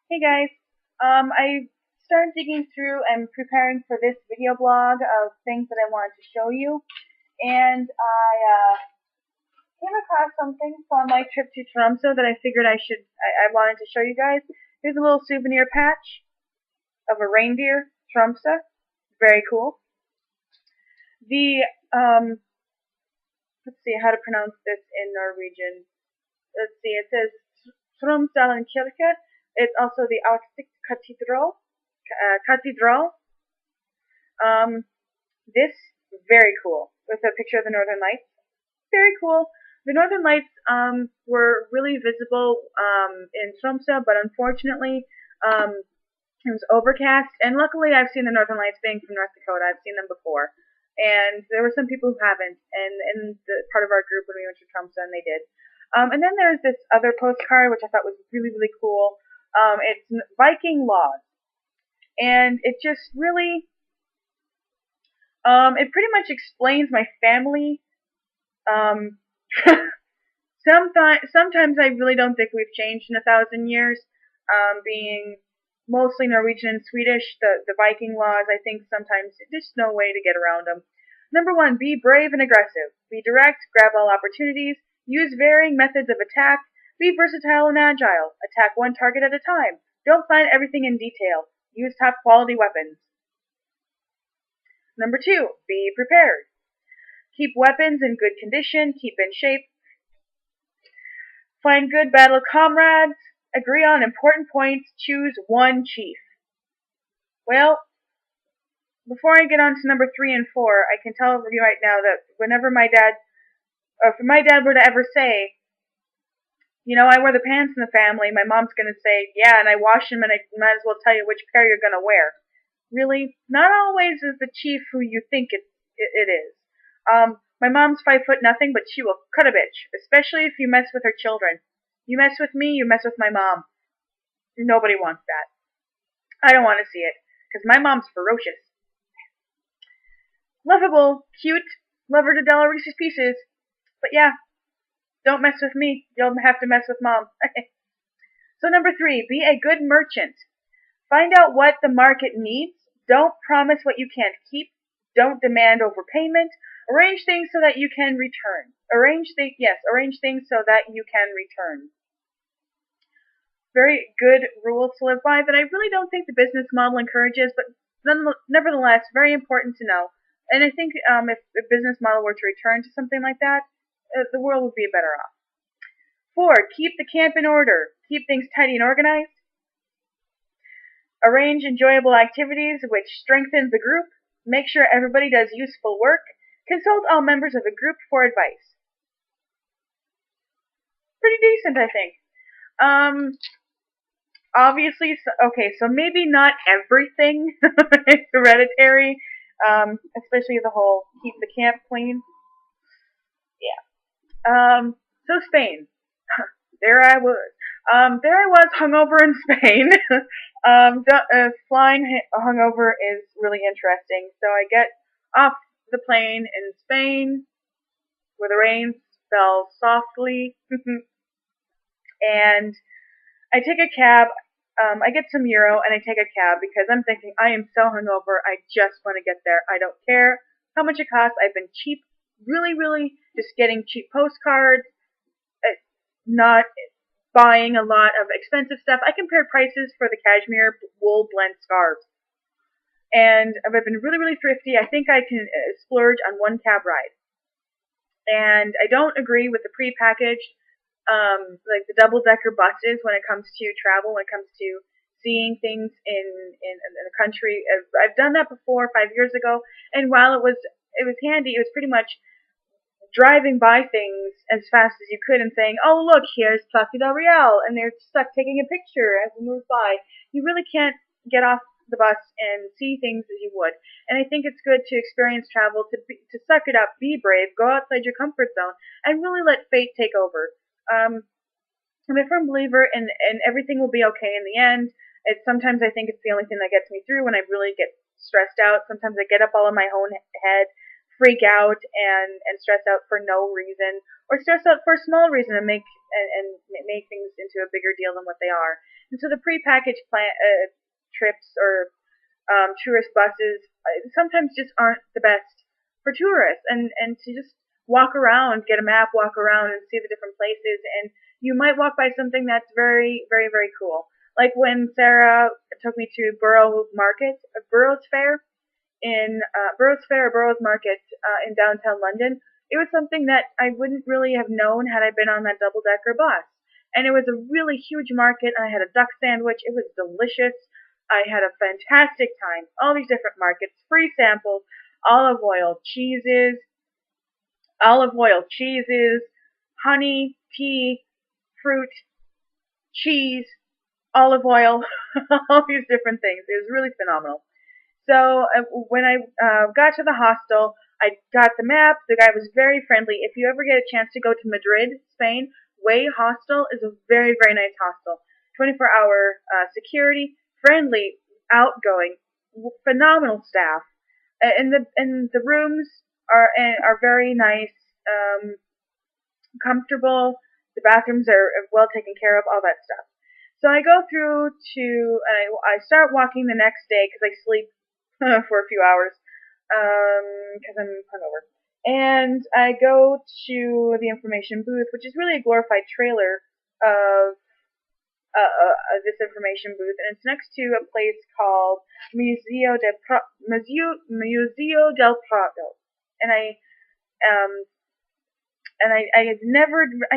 Hey guys, I started digging through and preparing for this video blog of things that I wanted to show you, and I came across something from my trip to Tromsø that I figured I wanted to show you guys. Here's a little souvenir patch of a reindeer, Tromsø, very cool. The let's see how to pronounce this in Norwegian. Let's see, it says Tromsdalen Kirke. It's also the Arctic Cathedral. This very cool with a picture of the Northern Lights. Very cool. The Northern Lights were really visible in Tromsø, but unfortunately it was overcast. And luckily, I've seen the Northern Lights being from North Dakota. I've seen them before. And there were some people who haven't, and in the part of our group when we went to Tromsø, and they did. And then there's this other postcard which I thought was really, really cool. It's Viking laws, and it just really, it pretty much explains my family. Um, sometimes I really don't think we've changed in 1,000 years. Being mostly Norwegian and Swedish, the Viking laws, I think sometimes there's no way to get around them. Number one, be brave and aggressive. Be direct, grab all opportunities, use varying methods of attack, be versatile and agile, attack one target at a time, don't plan everything in detail, use top quality weapons. Number two, be prepared. Keep weapons in good condition, keep in shape, find good battle comrades, agree on important points, choose one chief. Well, before I get on to number 3 and 4, I can tell you right now that whenever if my dad were to ever say, I wear the pants in the family, my mom's going to say, yeah, and I wash them and I might as well tell you which pair you're going to wear. Really? Not always is the chief who you think it is. My mom's 5'0", but she will cut a bitch, especially if you mess with her children. You mess with me, you mess with my mom. Nobody wants that. I don't want to see it, because my mom's ferocious. Lovable, cute, love her to Della Reese's Pieces, but yeah, don't mess with me, you'll have to mess with mom. So number 3, be a good merchant. Find out what the market needs, don't promise what you can't keep, don't demand overpayment, arrange things so that you can return. Arrange things so that you can return. Very good rules to live by that I really don't think the business model encourages, but nevertheless, very important to know. And I think if the business model were to return to something like that, the world would be better off. 4, keep the camp in order. Keep things tidy and organized. Arrange enjoyable activities which strengthen the group. Make sure everybody does useful work. Consult all members of the group for advice. Pretty decent, I think. Obviously, so maybe not everything is hereditary, especially the whole keep the camp clean. Yeah. So Spain. There I was. Hungover in Spain. Flying hungover is really interesting. So I get off the plane in Spain, where the rain fell softly, and I take a cab. I get some euro and I take a cab because I'm thinking I am so hungover. I just want to get there. I don't care how much it costs. I've been cheap, really, really just getting cheap postcards, not buying a lot of expensive stuff. I compared prices for the cashmere wool blend scarves, and I've been really, really thrifty. I think I can splurge on one cab ride, and I don't agree with the prepackaged like the double-decker buses when it comes to travel, when it comes to seeing things in the country. I've done that before 5 years ago, and while it was handy, it was pretty much driving by things as fast as you could and saying, oh look, here's Plaza del Real, and they're stuck taking a picture as we move by. You really can't get off the bus and see things as you would. And I think it's good to experience travel, to suck it up, be brave, go outside your comfort zone, and really let fate take over. I'm a firm believer in everything will be okay in the end. Sometimes I think it's the only thing that gets me through when I really get stressed out. Sometimes I get up all in my own head, freak out, and stress out for no reason, or stress out for a small reason and make things into a bigger deal than what they are. And so the prepackaged trips or tourist buses sometimes just aren't the best for tourists. And to just walk around, get a map, walk around and see the different places, and you might walk by something that's very, very, very cool. Like when Sarah took me to Burroughs Fair Burroughs Market in downtown London. It was something that I wouldn't really have known had I been on that double-decker bus. And it was a really huge market. I had a duck sandwich. It was delicious. I had a fantastic time. All these different markets, free samples, olive oil, cheeses, honey, tea, fruit, cheese, olive oil, all these different things. It was really phenomenal. So when I got to the hostel, I got the map. The guy was very friendly. If you ever get a chance to go to Madrid, Spain, Way Hostel is a very, very nice hostel. 24-hour security, friendly, outgoing, phenomenal staff. And the rooms are very nice, comfortable. The bathrooms are well taken care of, all that stuff. So I go through to, I start walking the next day because I sleep for a few hours because I'm hungover. And I go to the information booth, which is really a glorified trailer of this information booth, and it's next to a place called Museo del Prado. And I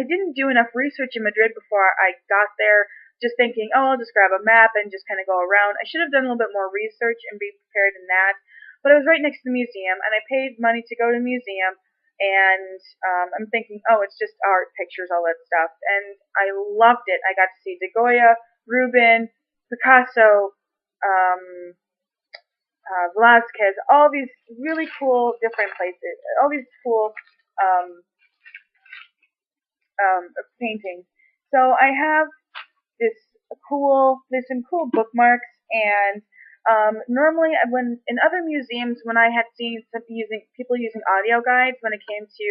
didn't do enough research in Madrid before I got there, just thinking, oh, I'll just grab a map and just kind of go around. I should have done a little bit more research and be prepared in that. But I was right next to the museum, and I paid money to go to the museum, and I'm thinking, oh, it's just art, pictures, all that stuff. And I loved it. I got to see De Goya, Rubens, Picasso, Velázquez, all these really cool different places, all these cool paintings. So I have there's some cool bookmarks, and normally when in other museums, when I had seen people using audio guides when it came to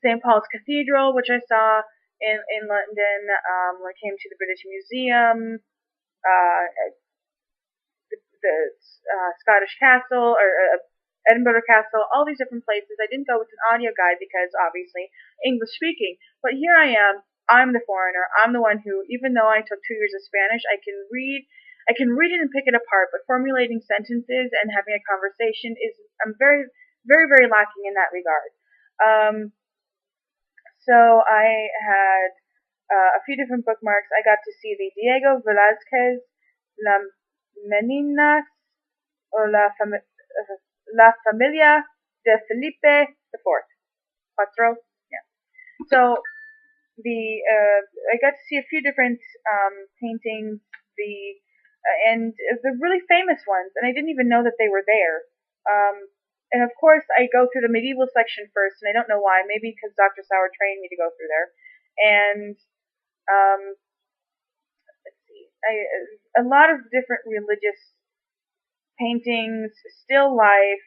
St. Paul's Cathedral, which I saw in London, when it came to the British Museum, the Scottish Castle, or Edinburgh Castle, all these different places. I didn't go with an audio guide because obviously English speaking. But here I am. I'm the foreigner. I'm the one who, even though I took 2 years of Spanish, I can read it and pick it apart. But formulating sentences and having a conversation I'm very, very, very lacking in that regard. So I had a few different bookmarks. I got to see the Diego Velázquez La Meninas, or La Familia de Felipe IV. Cuatro. Yeah. So I got to see a few different paintings, and the really famous ones, and I didn't even know that they were there. And of course, I go through the medieval section first, and I don't know why. Maybe because Dr. Sauer trained me to go through there. And let's see, a lot of different religious paintings, still life,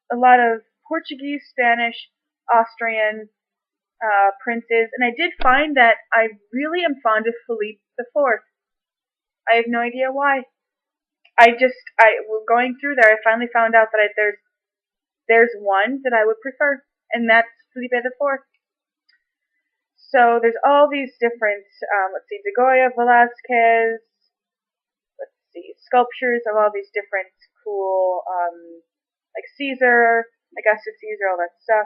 a lot of Portuguese, Spanish, Austrian princes, and I did find that I really am fond of Philippe IV. I have no idea why. Going through there, I finally found out that there's one that I would prefer, and that's Felipe IV. So there's all these different, let's see, De Goya, Velázquez, let's see, sculptures of all these different cool, like Caesar, Augustus Caesar, all that stuff.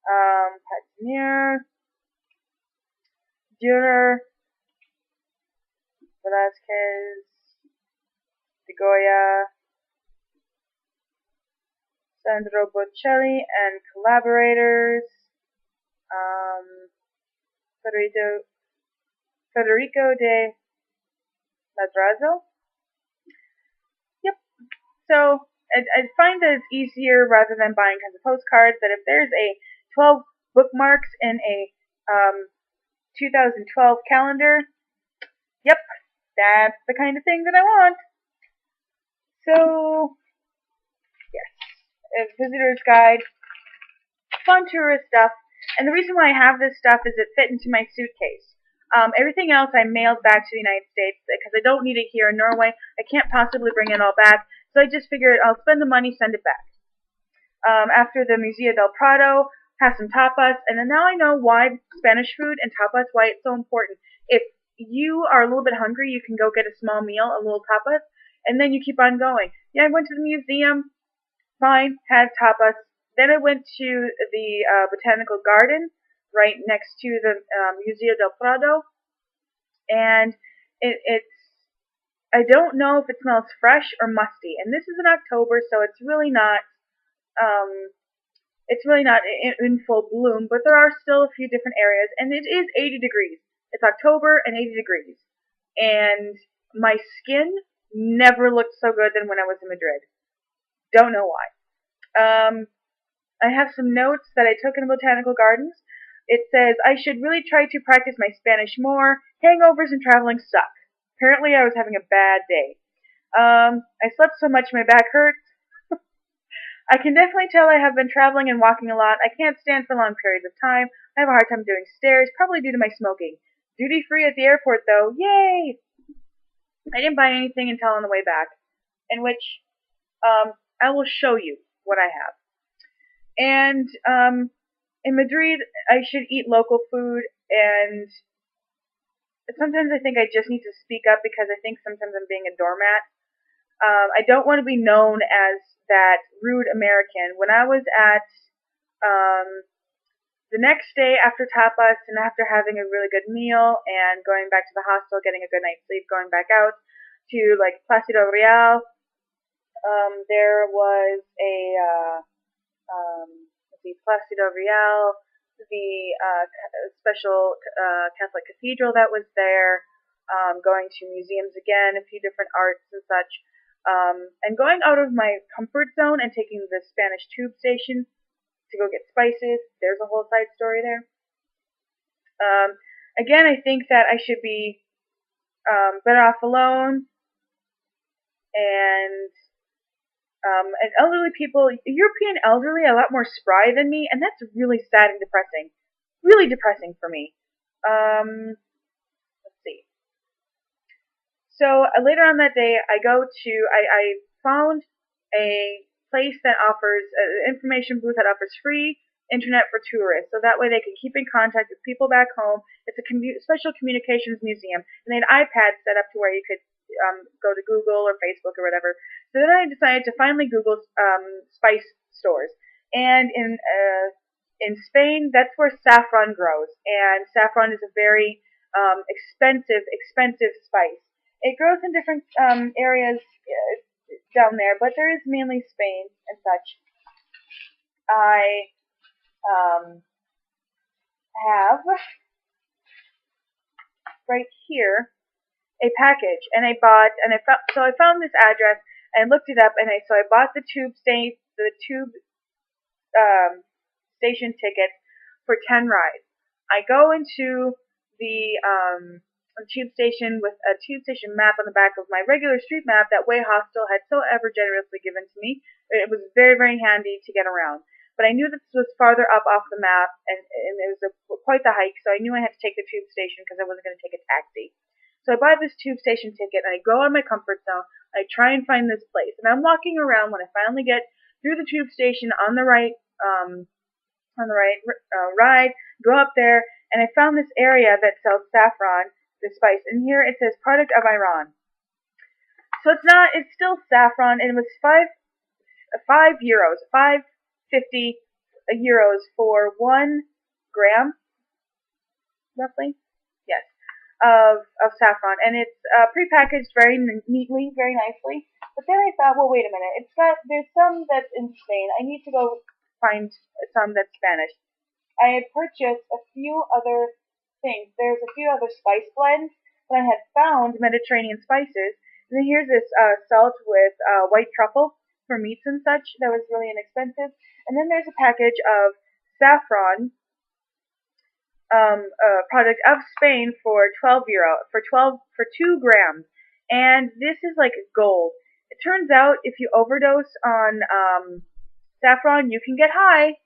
Patinier, Dürer, Velázquez, De Goya, Sandro Botticelli and collaborators, Federico de Madrazo. Yep. So I find that it's easier, rather than buying tons of postcards, that if there's a 12 bookmarks in a 2012 calendar, yep, that's the kind of thing that I want. So, yes, a visitor's guide, fun tourist stuff, and the reason why I have this stuff is it fit into my suitcase. Everything else I mailed back to the United States because I don't need it here in Norway. I can't possibly bring it all back, so I just figured I'll spend the money, send it back. After the Museo del Prado, have some tapas, and then now I know why Spanish food and tapas, why it's so important. If you are a little bit hungry, you can go get a small meal, a little tapas, and then you keep on going. Yeah, I went to the museum, fine, had tapas. Then I went to the botanical garden right next to the Museo del Prado, and it's I don't know if it smells fresh or musty. And this is in October, so it's really not um, in full bloom, but there are still a few different areas, and it is 80 degrees. It's October and 80 degrees, and my skin never looked so good than when I was in Madrid. Don't know why. I have some notes that I took in the botanical gardens. It says, I should really try to practice my Spanish more. Hangovers and traveling suck. Apparently I was having a bad day. I slept so much my back hurts. I can definitely tell I have been traveling and walking a lot. I can't stand for long periods of time. I have a hard time doing stairs, probably due to my smoking. Duty free at the airport though. Yay! I didn't buy anything until on the way back, in which I will show you what I have. And in Madrid, I should eat local food, and sometimes I think I just need to speak up because I think sometimes I'm being a doormat. I don't want to be known as that rude American. When I was at the next day after tapas and after having a really good meal and going back to the hostel, getting a good night's sleep, going back out to like Placido Real, there was a Placido Real, the special Catholic cathedral that was there, going to museums again, a few different arts and such, and going out of my comfort zone and taking the Spanish tube station to go get spices. There's a whole side story there. Again, I think that I should be better off alone, and elderly people, European elderly, are a lot more spry than me, and that's really sad and depressing. Really depressing for me. Let's see. So later on that day, I found a place that offers an information booth that offers free internet for tourists, so that way they can keep in contact with people back home. It's a special communications museum, and they had iPads set up to where you could go to Google or Facebook or whatever. So then I decided to finally Google spice stores, and in Spain, that's where saffron grows, and saffron is a very expensive spice. It grows in different areas down there, but there is mainly Spain and such. I have right here a package, and I found this address and I looked it up, and I bought the tube station ticket for 10 rides. I go into the tube station with a tube station map on the back of my regular street map that Way Hostel had so ever generously given to me. It was very, very handy to get around. But I knew that this was farther up off the map, and it was quite the hike, so I knew I had to take the tube station because I wasn't going to take a taxi. So I buy this tube station ticket, and I go out of my comfort zone. I try and find this place, and I'm walking around when I finally get through the tube station on the right ride, go up there, and I found this area that sells saffron, the spice, and here it says product of Iran. So it's still saffron, and it was 5 euros, 5.50 euros for 1 gram, roughly, yes, of saffron, and it's prepackaged very neatly, very nicely. But then I thought, well, wait a minute, there's some that's in Spain. I need to go find some that's Spanish. I had purchased a few other things. There's a few other spice blends, but I had found Mediterranean spices. And then here's this salt with white truffle for meats and such that was really inexpensive. And then there's a package of saffron, product of Spain for 12 euro, for 2 grams. And this is like gold. It turns out if you overdose on saffron, you can get high.